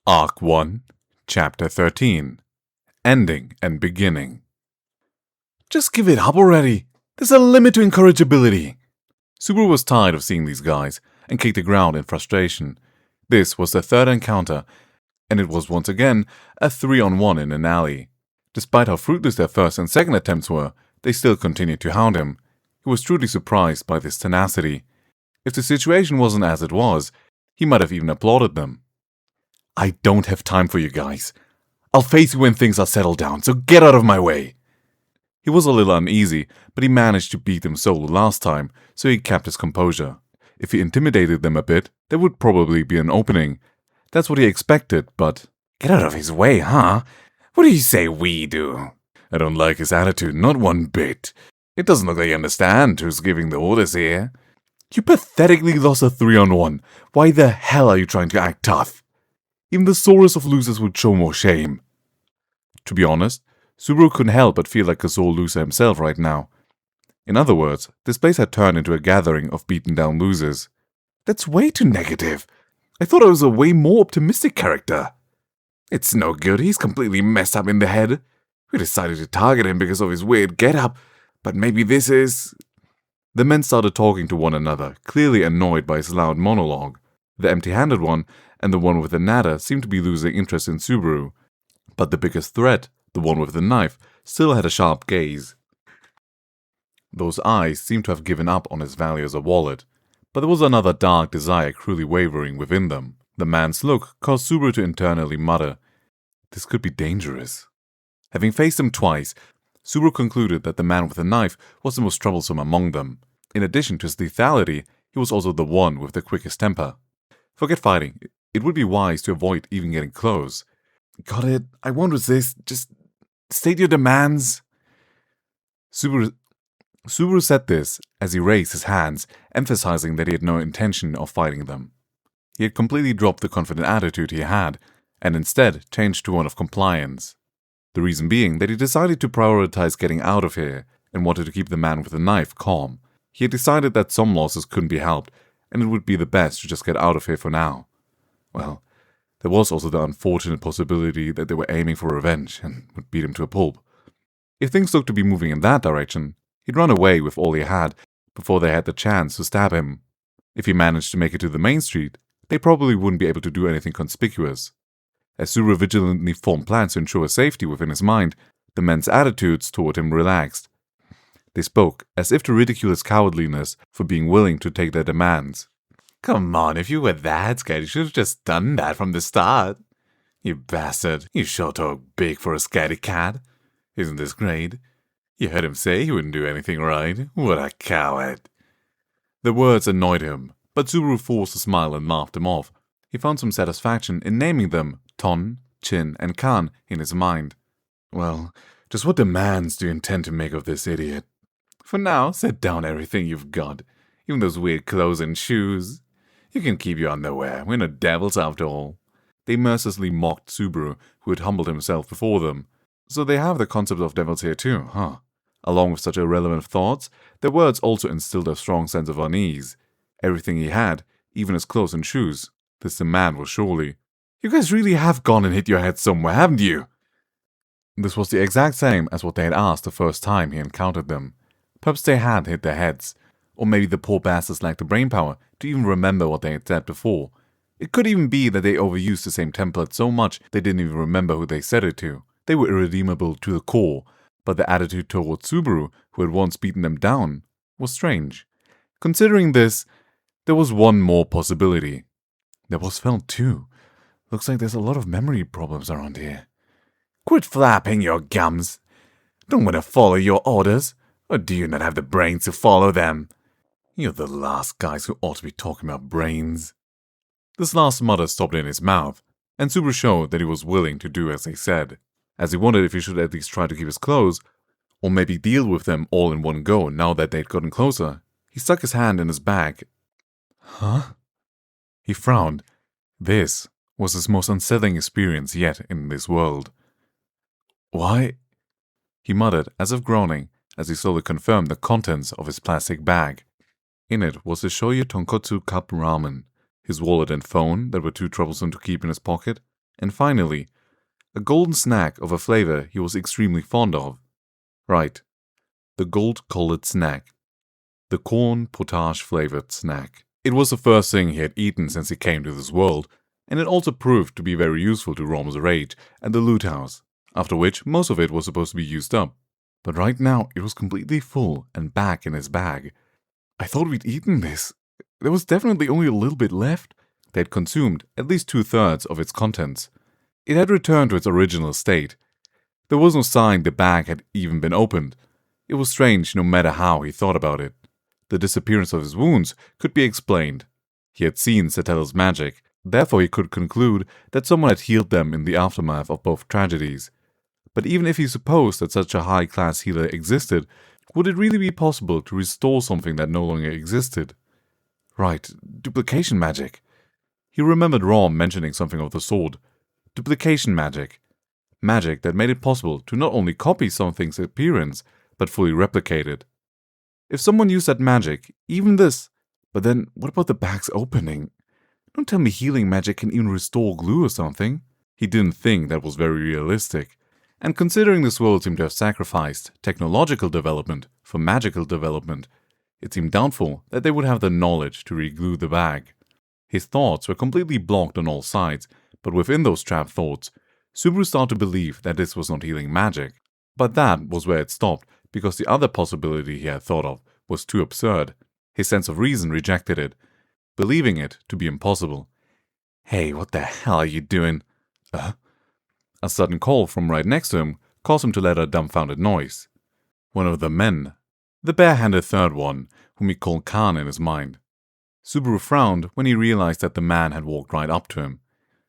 Arc 1, Chapter 13. Ending and Beginning. Just give it up already. There's a limit to incorrigibility. Subaru was tired of seeing these guys and kicked the ground in frustration. This was their third encounter, and it was once again a 3-on-1 in an alley. Despite how fruitless their first and second attempts were, they still continued to hound him. He was truly surprised by this tenacity. If the situation wasn't as it was, he might have even applauded them. I don't have time for you guys. I'll face you when things are settled down, so get out of my way. He was a little uneasy, but he managed to beat them solo last time, so he kept his composure. If he intimidated them a bit, there would probably be an opening. That's what he expected, but... Get out of his way, huh? What do you say we do? I don't like his attitude, not one bit. It doesn't look like you understand who's giving the orders here. You pathetically lost a 3-on-1. Why the hell are you trying to act tough? Even the sorest of losers would show more shame. To be honest, Subaru couldn't help but feel like a sore loser himself right now. In other words, this place had turned into a gathering of beaten down losers. That's way too negative. I thought I was a way more optimistic character. It's no good, he's completely messed up in the head. We decided to target him because of his weird get-up, but maybe this is... The men started talking to one another, clearly annoyed by his loud monologue. The empty-handed one and the one with the natter seemed to be losing interest in Subaru. But the biggest threat, the one with the knife, still had a sharp gaze. Those eyes seemed to have given up on his value as a wallet, but there was another dark desire cruelly wavering within them. The man's look caused Subaru to internally mutter, "This could be dangerous." Having faced him twice, Subaru concluded that the man with the knife was the most troublesome among them. In addition to his lethality, he was also the one with the quickest temper. Forget fighting. It would be wise to avoid even getting close. Got it. I won't resist. Just state your demands. Subaru said this as he raised his hands, emphasizing that he had no intention of fighting them. He had completely dropped the confident attitude he had, and instead changed to one of compliance. The reason being that he decided to prioritize getting out of here and wanted to keep the man with the knife calm. He had decided that some losses couldn't be helped, and it would be the best to just get out of here for now. Well, there was also the unfortunate possibility that they were aiming for revenge and would beat him to a pulp. If things looked to be moving in that direction, he'd run away with all he had before they had the chance to stab him. If he managed to make it to the main street, they probably wouldn't be able to do anything conspicuous. As Subaru vigilantly formed plans to ensure his safety within his mind, the men's attitudes toward him relaxed. They spoke as if to ridicule his cowardliness for being willing to take their demands. Come on, if you were that scared, you should have just done that from the start. You bastard, you sure talk big for a scaredy cat. Isn't this great? You heard him say he wouldn't do anything right. What a coward. The words annoyed him, but Subaru forced a smile and laughed them off. He found some satisfaction in naming them Ton, Chin, and Khan in his mind. Well, just what demands do you intend to make of this idiot? For now, set down everything you've got, even those weird clothes and shoes. You can keep your underwear, we're no devils after all. They mercilessly mocked Subaru, who had humbled himself before them. So they have the concept of devils here too, huh? Along with such irrelevant thoughts, their words also instilled a strong sense of unease. Everything he had, even his clothes and shoes, this demand was surely... You guys really have gone and hit your head somewhere, haven't you? This was the exact same as what they had asked the first time he encountered them. Perhaps they had hit their heads. Or maybe the poor bastards lacked the brainpower to even remember what they had said before. It could even be that they overused the same template so much they didn't even remember who they said it to. They were irredeemable to the core, but the attitude towards Subaru, who had once beaten them down, was strange. Considering this, there was one more possibility. There was Feld too. Looks like there's a lot of memory problems around here. Quit flapping your gums. Don't want to follow your orders, or do you not have the brains to follow them? You're the last guys who ought to be talking about brains. This last mutter stopped in his mouth, and Subaru showed that he was willing to do as they said. As he wondered if he should at least try to keep his clothes, or maybe deal with them all in one go now that they'd gotten closer, he stuck his hand in his bag. Huh? He frowned. This was his most unsettling experience yet in this world. Why? He muttered, as if groaning, as he slowly confirmed the contents of his plastic bag. In it was the shoyu tonkotsu cup ramen, his wallet and phone that were too troublesome to keep in his pocket, And finally, a golden snack of a flavor he was extremely fond of. Right, the gold-colored snack. The corn potage flavored snack. It was the first thing he had eaten since he came to this world, and it also proved to be very useful to Rom's rage at the loot house, after which most of it was supposed to be used up. But right now it was completely full and back in his bag. I thought we'd eaten this. There was definitely only a little bit left. They had consumed at least 2/3 of its contents. It had returned to its original state. There was no sign the bag had even been opened. It was strange no matter how he thought about it. The disappearance of his wounds could be explained. He had seen Satello's magic, therefore he could conclude that someone had healed them in the aftermath of both tragedies. But even if he supposed that such a high-class healer existed, would it really be possible to restore something that no longer existed? Right, duplication magic. He remembered Rom mentioning something of the sort. Duplication magic. Magic that made it possible to not only copy something's appearance, but fully replicate it. If someone used that magic, even this, but then what about the bag's opening? Don't tell me healing magic can even restore glue or something. He didn't think that was very realistic. And considering this world seemed to have sacrificed technological development for magical development, it seemed doubtful that they would have the knowledge to re-glue the bag. His thoughts were completely blocked on all sides, but within those trapped thoughts, Subaru started to believe that this was not healing magic. But that was where it stopped, because the other possibility he had thought of was too absurd. His sense of reason rejected it, believing it to be impossible. Hey, what the hell are you doing? A sudden call from right next to him caused him to let out a dumbfounded noise. One of the men, the bare-handed third one, whom he called Khan in his mind. Subaru frowned when he realized that the man had walked right up to him.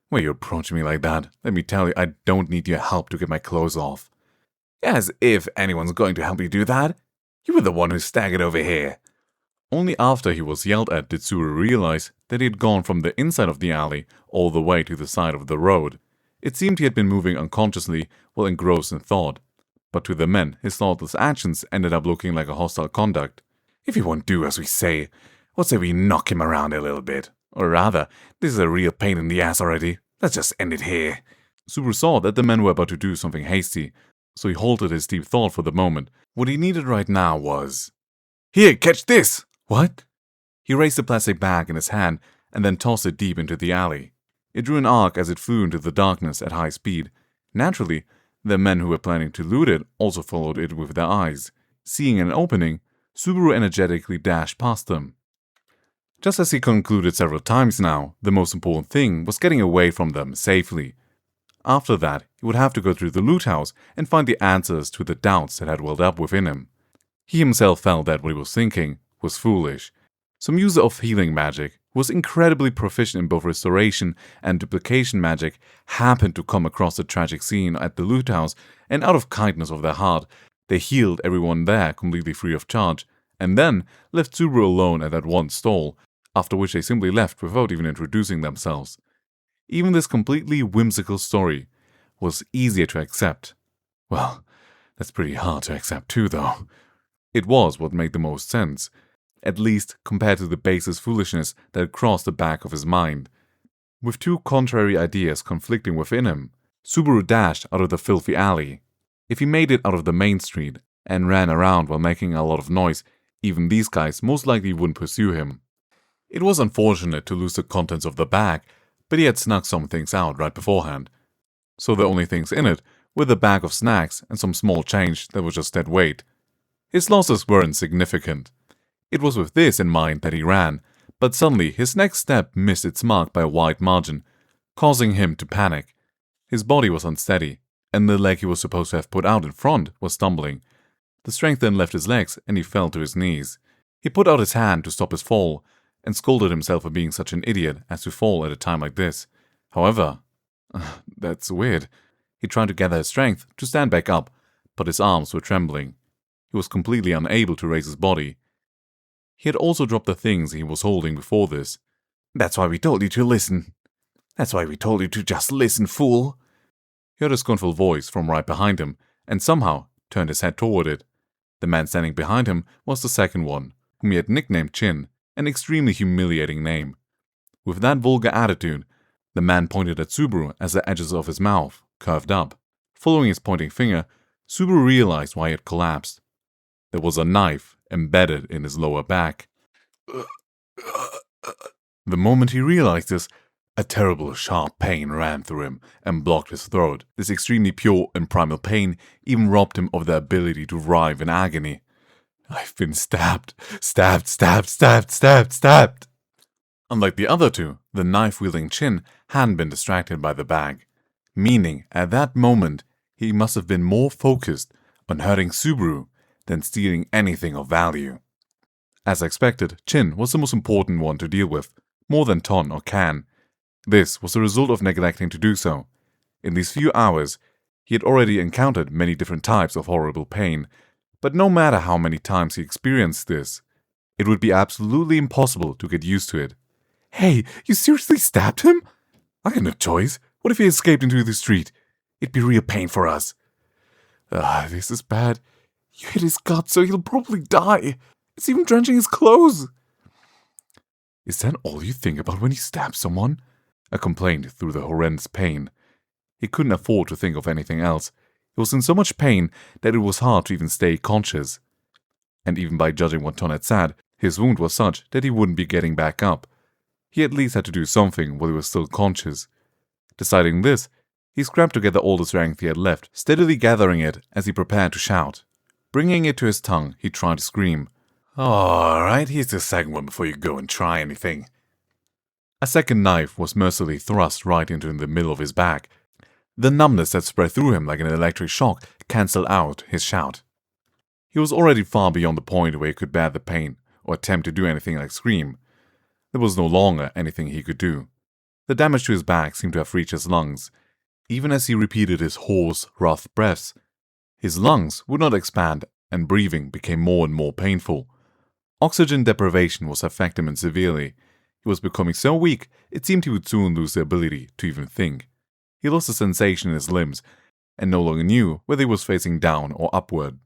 Why are you approaching me like that? Let me tell you, I don't need your help to get my clothes off. As if anyone's going to help you do that. You were the one who staggered over here. Only after he was yelled at did Subaru realize that he had gone from the inside of the alley all the way to the side of the road. It seemed he had been moving unconsciously while engrossed in thought. But to the men, his thoughtless actions ended up looking like a hostile conduct. If he won't do as we say, what say we knock him around a little bit? Or rather, this is a real pain in the ass already. Let's just end it here. Subaru saw that the men were about to do something hasty, so he halted his deep thought for the moment. What he needed right now was... Here, catch this! What? He raised the plastic bag in his hand and then tossed it deep into the alley. It drew an arc as it flew into the darkness at high speed. Naturally, the men who were planning to loot it also followed it with their eyes. Seeing an opening, Subaru energetically dashed past them. Just as he concluded several times now, the most important thing was getting away from them safely. After that, he would have to go through the loot house and find the answers to the doubts that had welled up within him. He himself felt that what he was thinking was foolish. Some user of healing magic, who was incredibly proficient in both restoration and duplication magic, happened to come across the tragic scene at the loot house, and out of kindness of their heart, they healed everyone there completely free of charge, and then left Subaru alone at that one stall, after which they simply left without even introducing themselves. Even this completely whimsical story was easier to accept. Well, that's pretty hard to accept too, though. It was what made the most sense, at least compared to the basest foolishness that had crossed the back of his mind. With two contrary ideas conflicting within him, Subaru dashed out of the filthy alley. If he made it out of the main street and ran around while making a lot of noise, even these guys most likely wouldn't pursue him. It was unfortunate to lose the contents of the bag, but he had snuck some things out right beforehand. So the only things in it were the bag of snacks and some small change that was just dead weight. His losses weren't significant. It was with this in mind that he ran, but suddenly his next step missed its mark by a wide margin, causing him to panic. His body was unsteady, and the leg he was supposed to have put out in front was stumbling. The strength then left his legs and he fell to his knees. He put out his hand to stop his fall, and scolded himself for being such an idiot as to fall at a time like this. However, that's weird. He tried to gather his strength to stand back up, but his arms were trembling. He was completely unable to raise his body. He had also dropped the things he was holding before this. That's why we told you to listen. That's why we told you to just listen, fool. He heard a scornful voice from right behind him, and somehow turned his head toward it. The man standing behind him was the second one, whom he had nicknamed Chin, an extremely humiliating name. With that vulgar attitude, The man pointed at Subaru as the edges of his mouth curved up. Following his pointing finger, Subaru realized why he had collapsed. There was a knife embedded in his lower back. The moment he realized this, a terrible sharp pain ran through him and blocked his throat. This extremely pure and primal pain even robbed him of the ability to writhe in agony. "I've been stabbed, stabbed, stabbed, stabbed, stabbed, stabbed." Unlike the other two, the knife-wielding Chin hadn't been distracted by the bag, meaning at that moment he must have been more focused on hurting Subaru than stealing anything of value. As expected, Chin was the most important one to deal with, more than Ton or Kan. This was the result of neglecting to do so. In these few hours, he had already encountered many different types of horrible pain, but no matter how many times he experienced this, it would be absolutely impossible to get used to it. "Hey, you seriously stabbed him?" "I had no choice. What if he escaped into the street? It'd be real pain for us." This is bad. You hit his gut, so he'll probably die. It's even drenching his clothes." "Is that all you think about when you stab someone?" I complained through the horrendous pain. He couldn't afford to think of anything else. He was in so much pain that it was hard to even stay conscious. And even by judging what Ton had said, his wound was such that he wouldn't be getting back up. He at least had to do something while he was still conscious. Deciding this, he scrapped together all the strength he had left, steadily gathering it as he prepared to shout. Bringing it to his tongue, he tried to scream. "Alright, here's the second one before you go and try anything." A second knife was mercilessly thrust right into the middle of his back. The numbness that spread through him like an electric shock cancelled out his shout. He was already far beyond the point where he could bear the pain or attempt to do anything like scream. There was no longer anything he could do. The damage to his back seemed to have reached his lungs. Even as he repeated his hoarse, rough breaths, his lungs would not expand and breathing became more and more painful. Oxygen deprivation was affecting him severely. He was becoming so weak, it seemed he would soon lose the ability to even think. He lost the sensation in his limbs, and no longer knew whether he was facing down or upward.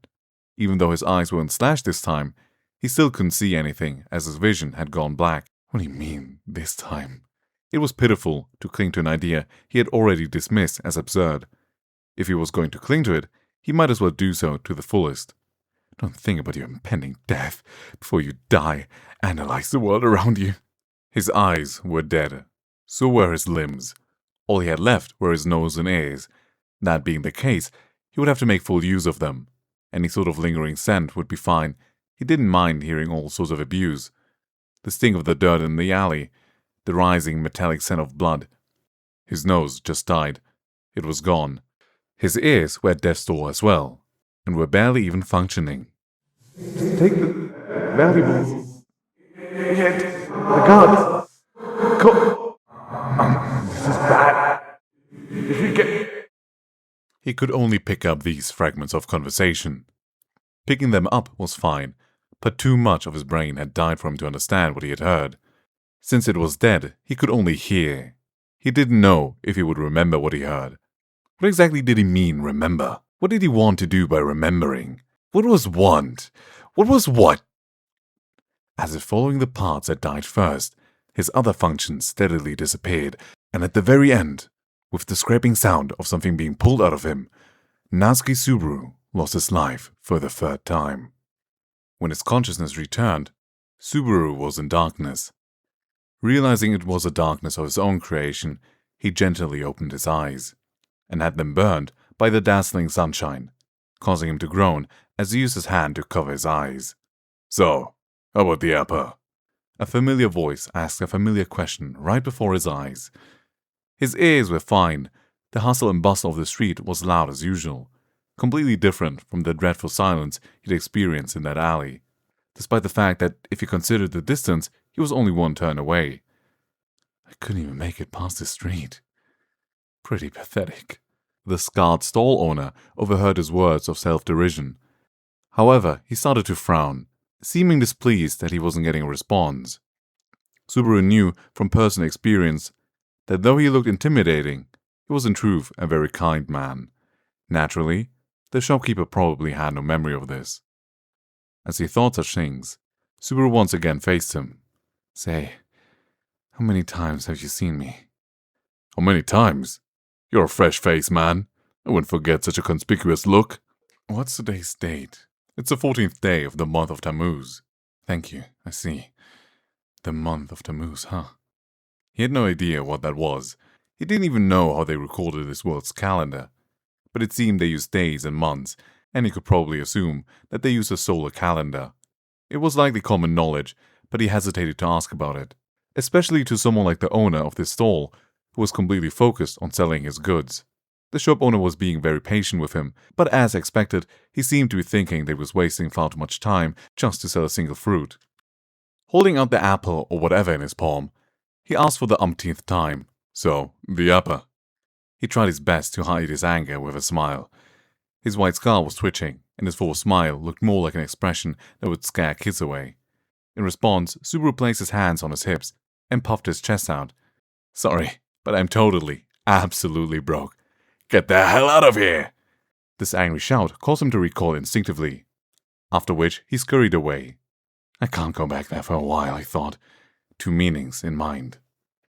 Even though his eyes weren't slashed this time, he still couldn't see anything, as his vision had gone black. What do you mean, this time? It was pitiful to cling to an idea he had already dismissed as absurd. If he was going to cling to it, he might as well do so to the fullest. Don't think about your impending death. Before you die, analyze the world around you. His eyes were dead. So were his limbs. All he had left were his nose and ears. That being the case, he would have to make full use of them. Any sort of lingering scent would be fine. He didn't mind hearing all sorts of abuse. The sting of the dirt in the alley, the rising metallic scent of blood. His nose just died. It was gone. His ears were at death's door as well, and were barely even functioning. Take the valuables. Get the guns. Go. This is bad. If we get... He could only pick up these fragments of conversation. Picking them up was fine, but too much of his brain had died for him to understand what he had heard. Since it was dead, he could only hear. He didn't know if he would remember what he heard. What exactly did he mean, remember? What did he want to do by remembering? What was want? What was what? As if following the parts that died first, his other functions steadily disappeared, and at the very end, with the scraping sound of something being pulled out of him, Natsuki Subaru lost his life for the third time. When his consciousness returned, Subaru was in darkness. Realizing it was a darkness of his own creation, he gently opened his eyes, and had them burned by the dazzling sunshine, causing him to groan as he used his hand to cover his eyes. "So, how about the upper?" A familiar voice asked a familiar question right before his eyes. His ears were fine. The hustle and bustle of the street was loud as usual, completely different from the dreadful silence he'd experienced in that alley, despite the fact that if he considered the distance, he was only one turn away. I couldn't even make it past the street. Pretty pathetic. The scarred stall owner overheard his words of self-derision. However, he started to frown, seeming displeased that he wasn't getting a response. Subaru knew from personal experience that though he looked intimidating, he was in truth a very kind man. Naturally, the shopkeeper probably had no memory of this. As he thought such things, Subaru once again faced him. Say, how many times have you seen me? How many times? You're a fresh face, man. I wouldn't forget such a conspicuous look. What's today's date? It's the 14th day of the month of Tammuz. Thank you, I see. The month of Tammuz, huh? He had no idea what that was. He didn't even know how they recorded this world's calendar. But it seemed they used days and months, and he could probably assume that they used a solar calendar. It was likely common knowledge, but he hesitated to ask about it, especially to someone like the owner of this stall, who was completely focused on selling his goods. The shop owner was being very patient with him, but as expected, he seemed to be thinking that he was wasting far too much time just to sell a single fruit. Holding out the apple or whatever in his palm, he asked for the umpteenth time. So, the apple. He tried his best to hide his anger with a smile. His white scar was twitching, and his forced smile looked more like an expression that would scare kids away. In response, Subaru placed his hands on his hips and puffed his chest out. Sorry, but I'm totally, absolutely broke. Get the hell out of here! This angry shout caused him to recoil instinctively, after which he scurried away. I can't go back there for a while, he thought, two meanings in mind.